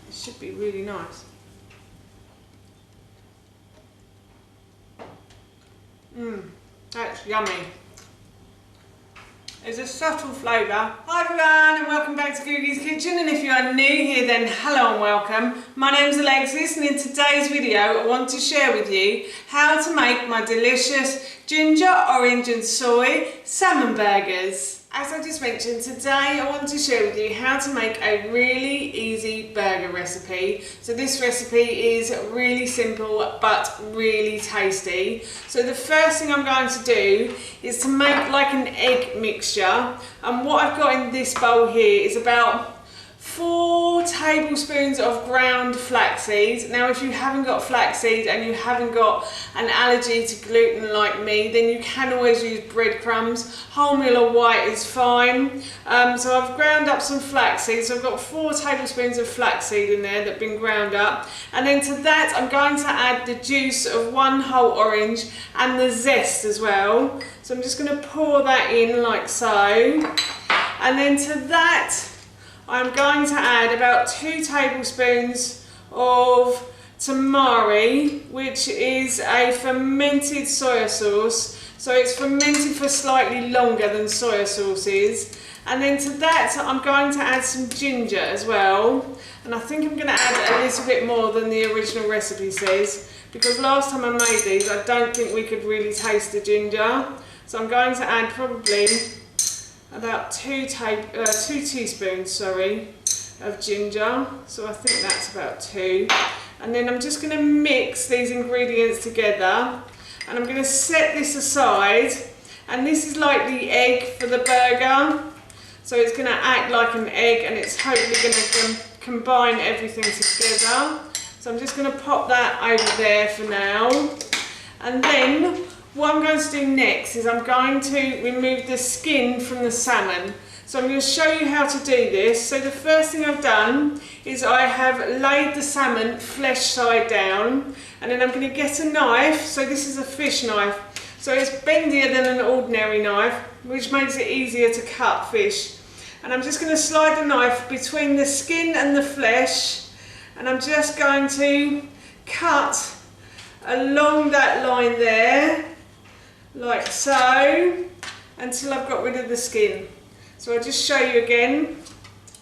It should be really nice. That's yummy. It's a subtle flavour. Hi everyone and welcome back to Googie's Kitchen, and if you are new here then hello and welcome. My name's Alexis and in today's video I want to share with you how to make my delicious ginger, orange and soy salmon burgers. As I just mentioned, today I want to share with you how to make a really easy burger recipe. So this recipe is really simple but really tasty. So the first thing I'm going to do is to make like an egg mixture, and what I've got in this bowl here is about 4 tablespoons of ground flaxseed. Now if you haven't got flaxseed and you haven't got an allergy to gluten like me, then you can always use breadcrumbs. Wholemeal or white is fine. So I've ground up some flaxseed, so I've got 4 tablespoons of flaxseed in there that have been ground up, and then to that I'm going to add the juice of 1 whole orange and the zest as well. So I'm just going to pour that in like so, and then to that I'm going to add about 2 tablespoons of tamari, which is a fermented soya sauce. So it's fermented for slightly longer than soya sauce is. And then to that I'm going to add some ginger as well. And I think I'm going to add a little bit more than the original recipe says, because last time I made these I don't think we could really taste the ginger. So I'm going to add probably about 2 teaspoons of ginger, so I think that's about 2. And then I'm just going to mix these ingredients together, and I'm going to set this aside. And this is like the egg for the burger, so it's going to act like an egg and it's hopefully going to combine everything together. So I'm just going to pop that over there for now. And then what I'm going to do next is I'm going to remove the skin from the salmon. So I'm going to show you how to do this. So the first thing I've done is I have laid the salmon flesh side down, and then I'm going to get a knife. So this is a fish knife. So it's bendier than an ordinary knife, which makes it easier to cut fish. And I'm just going to slide the knife between the skin and the flesh, and I'm just going to cut along that line there, like so, until I've got rid of the skin. So I'll just show you again.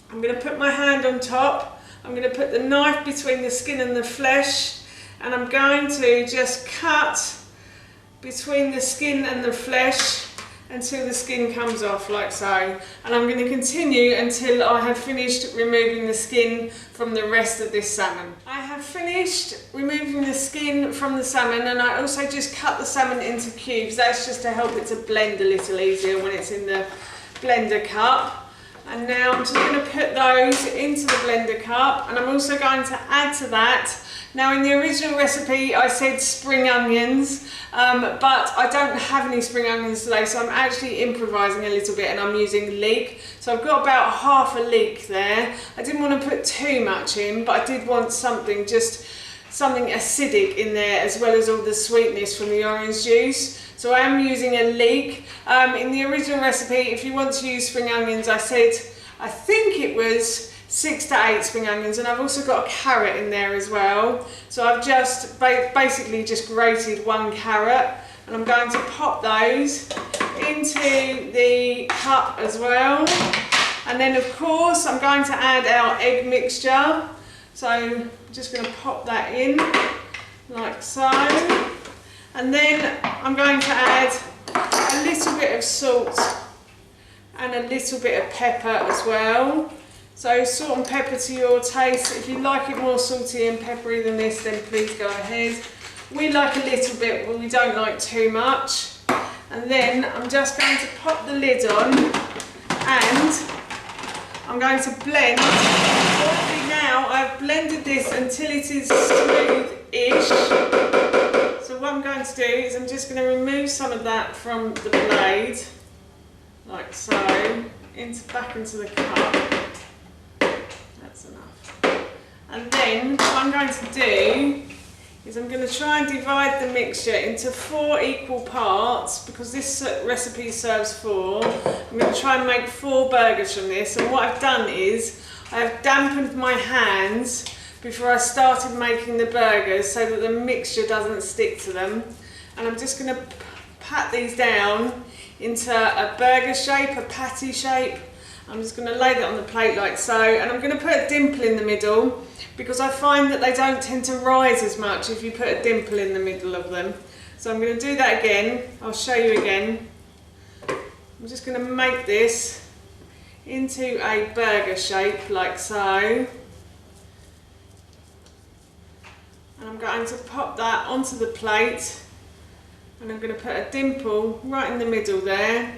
I'm going to put my hand on top, I'm going to put the knife between the skin and the flesh, and I'm going to just cut between the skin and the flesh until the skin comes off like so. And I'm going to continue until I have finished removing the skin from the rest of this salmon. I have finished removing the skin from the salmon, and I also just cut the salmon into cubes. That's just to help it to blend a little easier when it's in the blender cup. And now I'm just going to put those into the blender cup, and I'm also going to add to that. Now in the original recipe I said spring onions, but I don't have any spring onions today, so I'm actually improvising a little bit and I'm using leek. So I've got about half a leek there. I didn't want to put too much in, but I did want something acidic in there, as well as all the sweetness from the orange juice. So I am using a leek. In the original recipe, if you want to use spring onions, I think it was 6 to 8 spring onions, and I've also got a carrot in there as well. So I've just basically just grated 1 carrot, and I'm going to pop those into the cup as well. And then of course I'm going to add our egg mixture. So I'm just going to pop that in like so. And then I'm going to add a little bit of salt and a little bit of pepper as well. So salt and pepper to your taste. If you like it more salty and peppery than this, then please go ahead. We like a little bit, but we don't like too much. And then I'm just going to pop the lid on, and I'm going to blend. Now I've blended this until it is smooth-ish. So what I'm going to do is I'm just going to remove some of that from the blade, like so, back into the cup. That's enough. And then what I'm going to do is I'm going to try and divide the mixture into 4 equal parts, because this recipe serves 4. I'm going to try and make 4 burgers from this, and what I've done is I've dampened my hands before I started making the burgers so that the mixture doesn't stick to them. And I'm just going to pat these down into a burger shape, a patty shape. I'm just going to lay that on the plate like so, and I'm going to put a dimple in the middle because I find that they don't tend to rise as much if you put a dimple in the middle of them. So I'm going to do that again. I'll show you again. I'm just going to make this into a burger shape like so. And I'm going to pop that onto the plate, and I'm going to put a dimple right in the middle there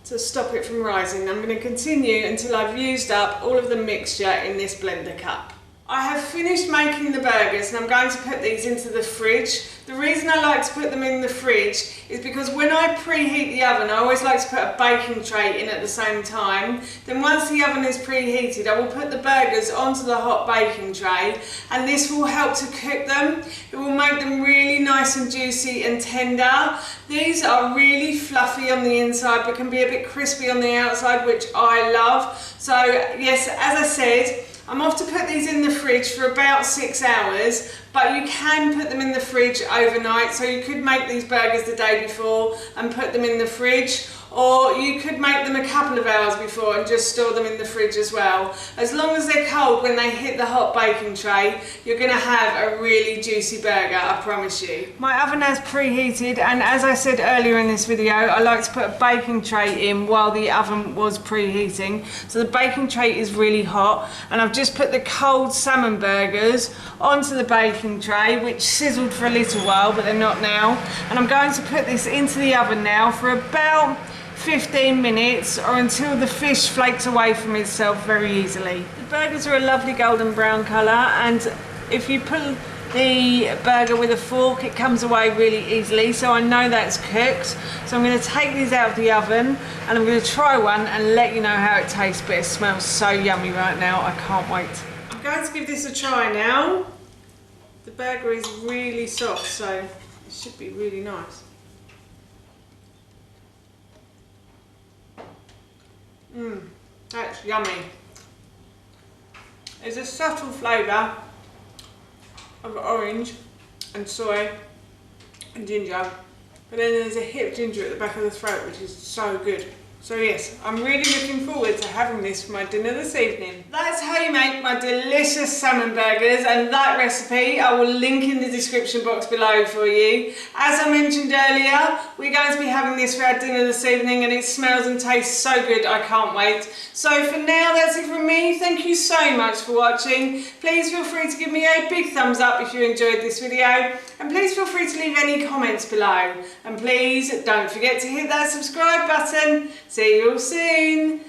to stop it from rising. I'm going to continue until I've used up all of the mixture in this blender cup. I have finished making the burgers and I'm going to put these into the fridge. The reason I like to put them in the fridge is because when I preheat the oven, I always like to put a baking tray in at the same time. Then once the oven is preheated, I will put the burgers onto the hot baking tray, and this will help to cook them. It will make them really nice and juicy and tender. These are really fluffy on the inside but can be a bit crispy on the outside, which I love. So yes, as I said, I'm off to put these in the fridge for about 6 hours, but you can put them in the fridge overnight. So you could make these burgers the day before and put them in the fridge, or you could make them a couple of hours before and just store them in the fridge as well. As long as they're cold when they hit the hot baking tray, you're going to have a really juicy burger, I promise you. My oven has preheated, and as I said earlier in this video, I like to put a baking tray in while the oven was preheating. So the baking tray is really hot, and I've just put the cold salmon burgers onto the baking tray, which sizzled for a little while, but they're not now. And I'm going to put this into the oven now for about 15 minutes, or until the fish flakes away from itself very easily. The burgers are a lovely golden brown colour, and if you pull the burger with a fork, it comes away really easily, so I know that's cooked. So I'm going to take these out of the oven and I'm going to try one and let you know how it tastes, but it smells so yummy right now, I can't wait. I'm going to give this a try now. The burger is really soft, so it should be really nice. That's yummy. There's a subtle flavour of orange and soy and ginger, but then there's a hit of ginger at the back of the throat, which is so good. So yes, I'm really looking forward to having this for my dinner this evening. That's how you make my delicious salmon burgers, and that recipe I will link in the description box below for you. As I mentioned earlier, we're going to be having this for our dinner this evening, and it smells and tastes so good, I can't wait. So for now, that's it from me. Thank you so much for watching. Please feel free to give me a big thumbs up if you enjoyed this video, and please feel free to leave any comments below. And please don't forget to hit that subscribe button. See you all soon.